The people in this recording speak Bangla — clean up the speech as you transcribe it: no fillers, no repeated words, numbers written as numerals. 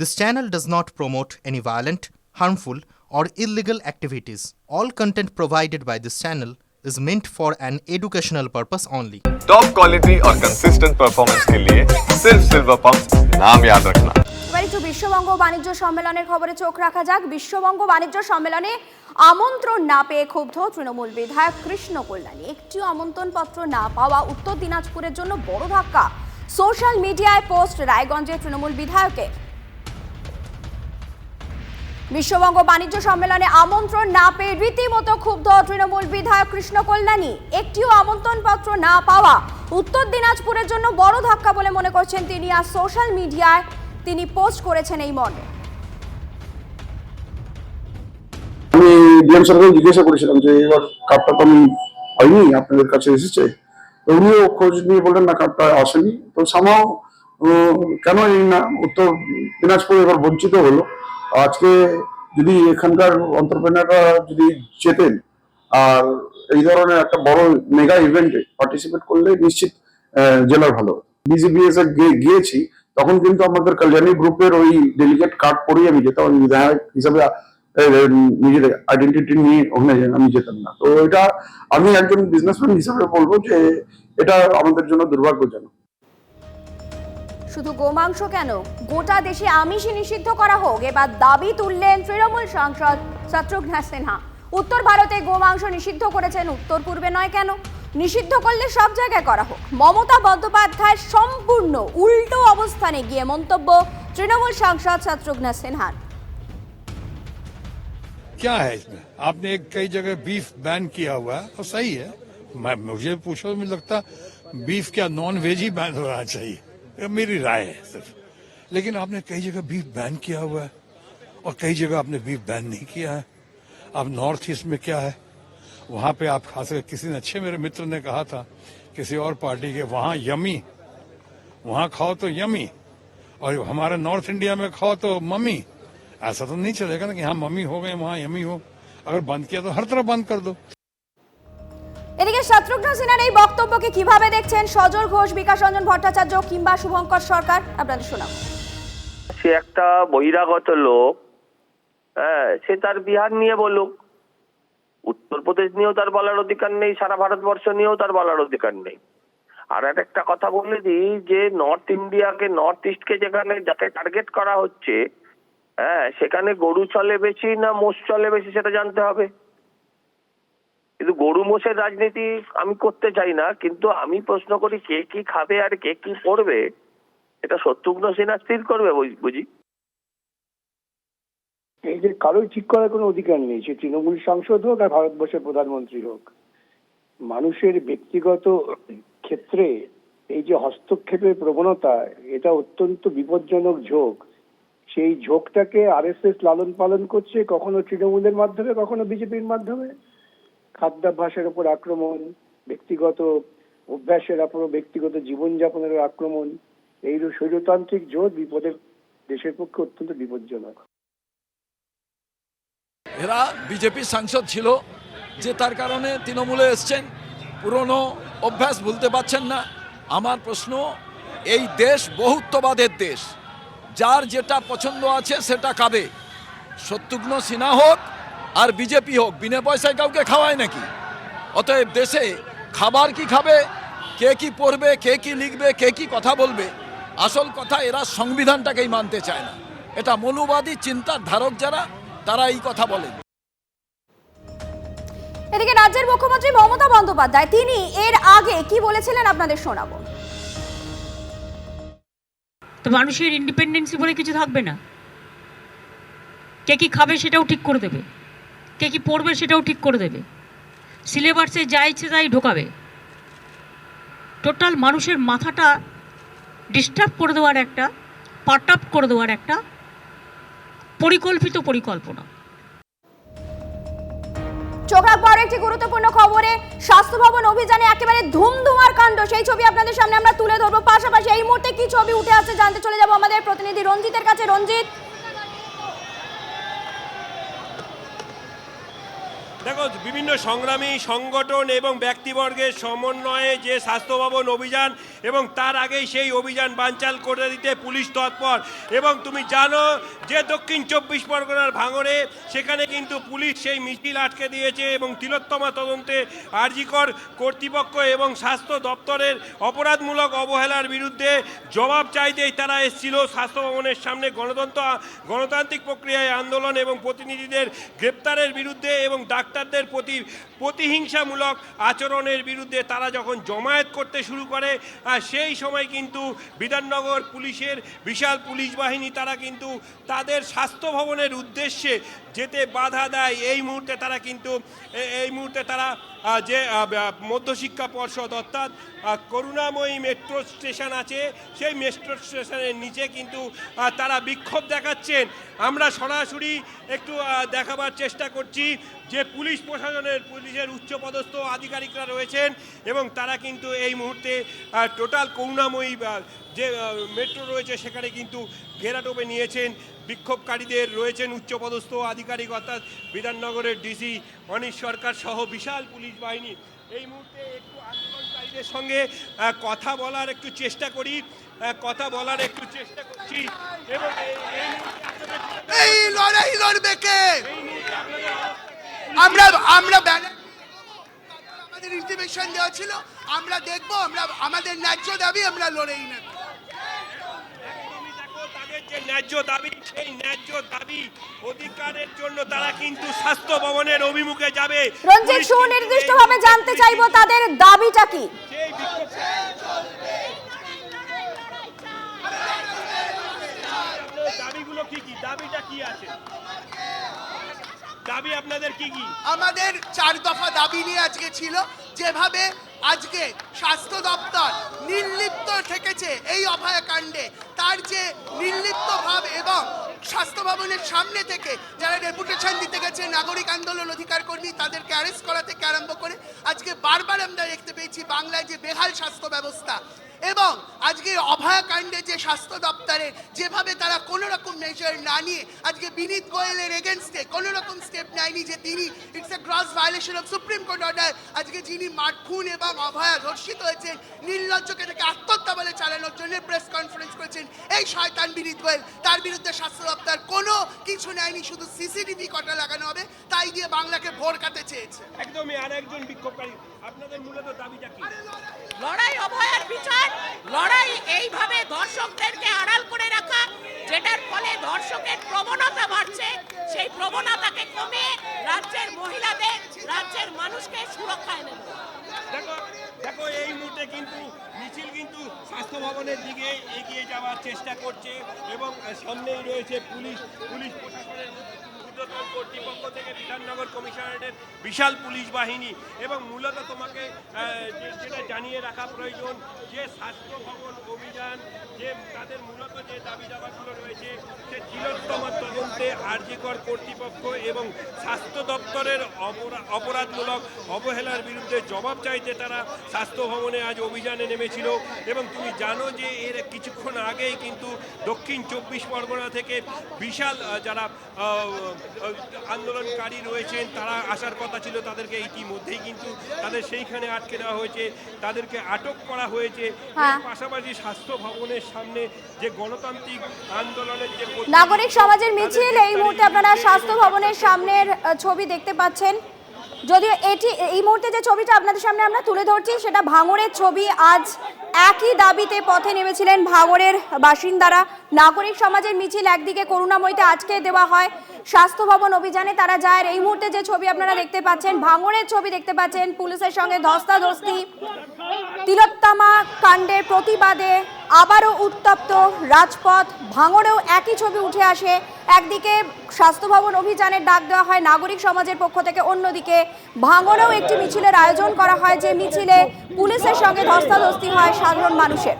This channel does not promote any violent, harmful, or illegal activities. All content provided by this channel is meant for an educational purpose only. Top quality और कंसिस्टेंट परफॉर्मेंस के लिए सिर्फ सिल्वर पंप नाम याद रखना। এবার একটু বিশ্ববঙ্গ বাণিজ্য সম্মেলনের খবরে চোখ রাখা যাক। বিশ্ববঙ্গ বাণিজ্য সম্মেলনে আমন্ত্রণ না পেয়ে ক্ষুব্ধ তৃণমূল বিধায়ক কৃষ্ণ কল্যাণী। একটিও আমন্ত্রণপত্র না পাওয়া উত্তর দিনাজপুরের জন্য বড় ধাক্কা। সোশ্যাল মিডিয়ায় পোস্ট রায়গঞ্জের তৃণমূল বিধায়কের। বিশ্ববঙ্গ বাণিজ্য সম্মেলনে আমন্ত্রণ না পেয়ে রীতিমতো ক্ষুব্ধ তৃণমূল বিধায়ক কৃষ্ণ কল্যাণী। একটিও আমন্ত্রণপত্র না পাওয়া উত্তর দিনাজপুরের জন্য বড় ধাক্কা বলে মনে করছেন তিনি। আর সোশ্যাল মিডিয়ায় তিনি পোস্ট করেছেন এই মর্মে। আমি ডিএম স্যারকে জিজ্ঞাসা করেছিলাম যে এবার কার্ডটা তো আমি হয়নি, আপনাদের কাছে এসেছে, তো উনিও খোঁজ নিয়ে বললেন না কার্ডটা আসেনি। তো সামাও কেন এই না উত্তর দিনাজপুর এবার বঞ্চিত হলো। আজকে যদি এখানকার এন্টারপ্রেনাররা যদি যেতেন আর এই ধরনের একটা বড় মেগা ইভেন্টে পার্টিসিপেট করলে নিশ্চিত জেলার ভালো। বিজিবিএস গিয়েছি তখন কিন্তু আমাদের কল্যাণী গ্রুপের ওই ডেলিগেট কার্ড পরেই আমি যেতাম, বিধায়ক হিসাবে নিজের আইডেন্টিটি নিয়ে ওখানে আমি যেতাম না। তো এটা আমি একজন বিজনেসম্যান হিসাবে বলবো যে এটা আমাদের জন্য দুর্ভাগ্যজনক। শুধু গোমাংস কেন, গোটা দেশে আমিষই নিষিদ্ধ করা হোক, এবার দাবি তুললেন তৃণমূল সাংসদ শত্রুঘ্ন সিনহা। উত্তর ভারতে গোমাংস নিষিদ্ধ করেছেন, উত্তর পূর্বে নয় কেন? নিষিদ্ধ করলে সব জায়গায় করা হোক। মমতা বন্দ্যোপাধ্যায়ের সম্পূর্ণ উল্টো অবস্থানে গিয়ে মন্তব্য তৃণমূল সাংসদ শত্রুঘ্ন সিনহার। क्या है इसमें? आपने कई जगह बीफ बैन किया हुआ है और सही है। मुझे पूछो, मुझे लगता बीफ क्या नॉन वेज ही बैन होना चाहिए, मेरी राय है सिर्फ। लेकिन आपने कई जगह बीफ बैन किया हुआ है और कई जगह आपने बीफ बैन नहीं किया है। अब नॉर्थ ईस्ट में क्या है, वहां पे आप खास कर किसी ने अच्छे मेरे मित्र ने कहा था किसी और पार्टी के, वहां यमी, वहां खाओ तो यमी और हमारे नॉर्थ इंडिया में खाओ तो मम्मी। ऐसा तो नहीं चलेगा ना कि यहाँ मम्मी हो गए वहां यमी हो। अगर बंद किया तो हर तरफ बंद कर दो। এদিকে শত্রুঘ্ন সিনহার এই বক্তব্যকে কিভাবে দেখছেন সজল ঘোষ, বিকাশ রঞ্জন ভট্টাচার্য কিংবা শুভঙ্কর সরকার? আপনাদের শোনাব। সে একটা বহিরাগত লোক, হ্যাঁ, সে তার বিহার নিয়ে বলুক, উত্তরপ্রদেশ নিয়েও তার বলার অধিকার নেই, সারা ভারতবর্ষ নিয়েও তার বলার অধিকার নেই। আর একটা কথা বলে দিই যে নর্থ ইন্ডিয়াকে, নর্থ ইস্টকে যেখানে যাকে টার্গেট করা হচ্ছে, হ্যাঁ, সেখানে গরু চলে বেশি না মোষ চলে বেশি সেটা জানতে হবে। কিন্তু গরু মোষের রাজনীতি আমি করতে চাই না, কিন্তু আমি প্রশ্ন করি কে কি খাবে আর কে কি করবে এটা শত্রুঘ্ন সিনহা স্থির করবে বুঝি। এই যে কারোই ঠিক করার কোনো অধিকার নেই, সে তৃণমূল সাংসদ হোক আর ভারতবর্ষের প্রধানমন্ত্রী হোক। মানুষের ব্যক্তিগত ক্ষেত্রে এই যে হস্তক্ষেপের প্রবণতা, এটা অত্যন্ত বিপজ্জনক ঝোঁক। সেই ঝোঁকটাকে আরএসএস লালন পালন করছে, কখনো তৃণমূলের মাধ্যমে, কখনো বিজেপির মাধ্যমে। খাদ্যাভ্যাসের উপর আক্রমণ, ব্যক্তিগত অভ্যাসের উপর, ব্যক্তিগত জীবনযাপনের আক্রমণ, এই স্বৈরতান্ত্রিক জোট বিপদের দেশের পক্ষে অত্যন্ত বিপজ্জনক। এরা বিজেপির সাংসদ ছিল, যে তার কারণে তৃণমূলে এসছেন, পুরনো অভ্যাস ভুলতে পারছেন না। আমার প্রশ্ন, এই দেশ বহুত্ববাদের দেশ, যার যেটা পছন্দ আছে সেটা খাবে। শত্রুঘ্ন সিনহা হোক আর বিজেপি হোক, বিনা পয়সায় কাউকে খাওয়ায় নাকি? অতএব দেশে খাবার কি খাবে, কে কি পড়বে, কে কি লিখবে, কে কি কথা বলবে, আসল কথা এরা সংবিধানটাকেই মানতে চায় না। এটা মৌলবাদী চিন্তার ধারক যারা, তারা এই কথা বলেন। এদিকে রাজ্যের মুখ্যমন্ত্রী মমতা বন্দ্যোপাধ্যায় তিনি এর আগে কি বলেছিলেন আপনাদের শোনাবো। তো মানুষের ইন্ডিপেন্ডেন্সি বলে কিছু থাকবে না। কে কি খাবে সেটাও ঠিক করে দেবে, কে কি পড়বে সেটাও ঠিক করে দেবে, সিলেবাসে যা ইচ্ছে তাই ঢোকাবে। টোটাল মানুষের মাথাটা ডিস্টার্ব করে দেওয়ার একটা, পার্ট আপ করে দেওয়ার একটা পরিকল্পনা। চোখ রাখবো আরো একটি গুরুত্বপূর্ণ খবরে। স্বাস্থ্য ভবন অভিযানে একেবারে ধুমধুমার কাণ্ড, সেই ছবি আপনাদের সামনে আমরা তুলে ধরবো। পাশাপাশি এই মুহূর্তে কি ছবি উঠে আসছে জানতে চলে যাবো আমাদের প্রতিনিধি রঞ্জিতের কাছে। রঞ্জিত, দেখো, বিভিন্ন সংগ্রামী সংগঠন এবং ব্যক্তিবর্গের সমন্বয়ে যে স্বাস্থ্য ভবন অভিযান এবং তার আগেই সেই অভিযান বানচাল করে দিতে পুলিশ তৎপর। এবং তুমি জানো যে দক্ষিণ 24 পরগনার ভাঙড়ে সেখানে কিন্তু পুলিশ সেই মিছিল আটকে দিয়েছে এবং তিলোত্তমা তদন্তে আরজিকর কর্তৃপক্ষ এবং স্বাস্থ্য দপ্তরের অপরাধমূলক অবহেলার বিরুদ্ধে জবাব চাইতেই তারা এসেছিল স্বাস্থ্য ভবনের সামনে। গণতান্ত্রিক প্রক্রিয়ায় আন্দোলন এবং প্রতিনিধিদের গ্রেপ্তারের বিরুদ্ধে এবং ডাক্তারদের প্রতি প্রতিহিংসামূলক আচরণের বিরুদ্ধে তারা যখন জমায়েত করতে শুরু করে, সেই সময় কিন্তু বিধাননগর পুলিশের বিশাল পুলিশ বাহিনী তারা কিন্তু তাদের স্বাস্থ্য ভবনের উদ্দেশ্যে যেতে বাধা দেয়। এই মুহূর্তে তারা যে মধ্যশিক্ষা পর্ষদ অর্থাৎ করুণাময়ী মেট্রো স্টেশন আছে, সেই মেট্রো স্টেশনের নিচে কিন্তু তারা বিক্ষোভ দেখাচ্ছেন। আমরা সরাসরি একটু দেখাবার চেষ্টা করছি যে পুলিশের উচ্চপদস্থ আধিকারিকরা রয়েছেন এবং তারা কিন্তু এই মুহূর্তে টোটাল করুণাময়ী যে মেট্রো রয়েছে সেখানে কিন্তু ঘেরাটোপে নিয়েছেন। বিক্ষোভকারীদের রয়েছেন উচ্চপদস্থ আধিকারিক অর্থাৎ বিধাননগরের ডিসি অনিশ সরকার সহ বিশাল পুলিশ বাহিনী। এই মুহূর্তে একটু আন্দোলনকারীদের সঙ্গে কথা বলার একটু চেষ্টা করছি এবং এই লড়াই লড়বে কে? আমরা আমাদের ইন্টিমেশন দেওয়া ছিল, আমরা দেখবো, আমাদের ন্যায্য দাবি আমরা লড়েই নেব। তাদের যে ন্যায্য দাবি, সেই ন্যায্য দাবি অধিকারের জন্য তারা কিন্তু স্বাস্থ্য ভবনের অভিমুখে যাবে। রঞ্জিত, সুনির্দিষ্টভাবে জানতে চাইবো তাদের দাবিটা কি? দাবিগুলো কি? দাবিটা কি আছে? দাবি আপনাদের কি? আমাদের 4 দফা দাবি নিয়ে আজকে ছিল। যেভাবে আজকে স্বাস্থ্য দপ্তর নির্লিপ্ত থেকেছে এই অভয়াকাণ্ডে, তার যে নির্লিপ্ত ভাব এবং স্বাস্থ্য ভবনের সামনে থেকে যারা ডেপুটেশন দিতে গেছে নাগরিক আন্দোলন অধিকার কর্মী, তাদেরকে অ্যারেস্ট করা থেকে আরম্ভ করে আজকে বারবার আমরা দেখতে পেয়েছি বাংলায় যে বেহাল স্বাস্থ্য ব্যবস্থা এবং আজকে অভয়াকাণ্ডে যে স্বাস্থ্য দপ্তরের যেভাবে তারা কোনো রকম মেজার না নিয়ে আজকে বিনীত গোয়েলের এগেনস্টে কোনো রকম স্টেপ নেয়নি, যে তিনি it's a gross violation of supreme court order. আজকে যিনি খুন এবং অভয়া ধর্ষিত হয়েছেন, নির্লজ্জকে থেকে আত্মহত্যা বলে চালানোর জন্য প্রেস কনফারেন্স করেছেন এই শয়তান বিনীত গোয়েল, তার বিরুদ্ধে স্বাস্থ্য দপ্তর কোনো কিছু নেয়নি, শুধু সিসিটিভি কটা লাগানো হবে, তাই দিয়ে বাংলাকে ভোরকাতে চেয়েছে। একদমই। আর একজন বিক্ষোভকারী, আপনাদের মূলত দাবিটা কি? লড়াই অভয়ার বিচার, লড়াই এইভাবে ধর্ষকদেরকে আড়াল করে রাখা, যেটার ফলে ধর্ষকের প্রবণতা বাড়ছে, সেই প্রবণতাকে কমে রাজ্যের মহিলাদের, রাজ্যের মানুষকে সুরক্ষা এনে দেওয়া। দেখো, এই মুহূর্তে কিন্তু মিছিল কিন্তু স্বাস্থ্য ভবনের দিকে এগিয়ে যাওয়ার চেষ্টা করছে এবং সামনেই রয়েছে পুলিশ প্রশাসনের কর্তৃপক্ষ থেকে বিধাননগর কমিশনারেটের বিশাল পুলিশ বাহিনী। এবং মূলত তোমাকে যেটা জানিয়ে রাখা প্রয়োজন যে স্বাস্থ্য ভবন অভিযান, যে তাদের মূলত যে দাবি দাবাগুলো রয়েছে, সে তিলোত্তমা তদন্তে আরজিকর কর্তৃপক্ষ এবং স্বাস্থ্য দপ্তরের অপরাধমূলক অবহেলার বিরুদ্ধে জবাব চাইতে তারা স্বাস্থ্য ভবনে আজ অভিযানে নেমেছিল। এবং তুমি জানো যে এর কিছুক্ষণ আগেই কিন্তু দক্ষিণ 24 পরগনা থেকে বিশাল যারা আন্দোলনকারী রয়েছেন তারা আসার কথা ছিল, তাদেরকে ইতিমধ্যেই কিন্তু তাদের সেইখানে আটকে দেওয়া হয়েছে, তাদেরকে আটক করা হয়েছে। পাশাপাশি স্বাস্থ্য ভবনের সামনে যে গণতান্ত্রিক আন্দোলনের যে নাগরিক সমাজের মিছিল, এই মুহূর্তে আপনারা স্বাস্থ্য ভবনের সামনের ছবি দেখতে পাচ্ছেন। যদিও এটি এই মুহূর্তে যে ছবিটা আপনাদের সামনে আমরা তুলে ধরছি সেটা ভাঙড়ের ছবি। আজ একই দাবিতে পথে নেমেছিলেন ভাঙড়ের বাসিন্দারা। নাগরিক সমাজের মিছিল একদিকে করুণাময়ীতে আজকে দেওয়া হয়, স্বাস্থ্য ভবন অভিযানে তারা যায়। এই মুহূর্তে যে ছবি আপনারা দেখতে পাচ্ছেন, ভাঙড়ের ছবি দেখতে পাচ্ছেন, পুলিশের সঙ্গে ধস্তাধস্তি। তিলোত্তমা কাণ্ডের প্রতিবাদে আবারও উত্তপ্ত রাজপথ। ভাঙড়েও একই ছবি উঠে আসে। একদিকে স্বাস্থ্য ভবন অভিযানের ডাক দেওয়া হয় নাগরিক সমাজের পক্ষ থেকে, অন্যদিকে ভাঙড়েও একটি মিছিলের আয়োজন করা হয়, যে মিছিলে পুলিশের সঙ্গে ধস্তাধস্তি হয় সাধারণ মানুষের।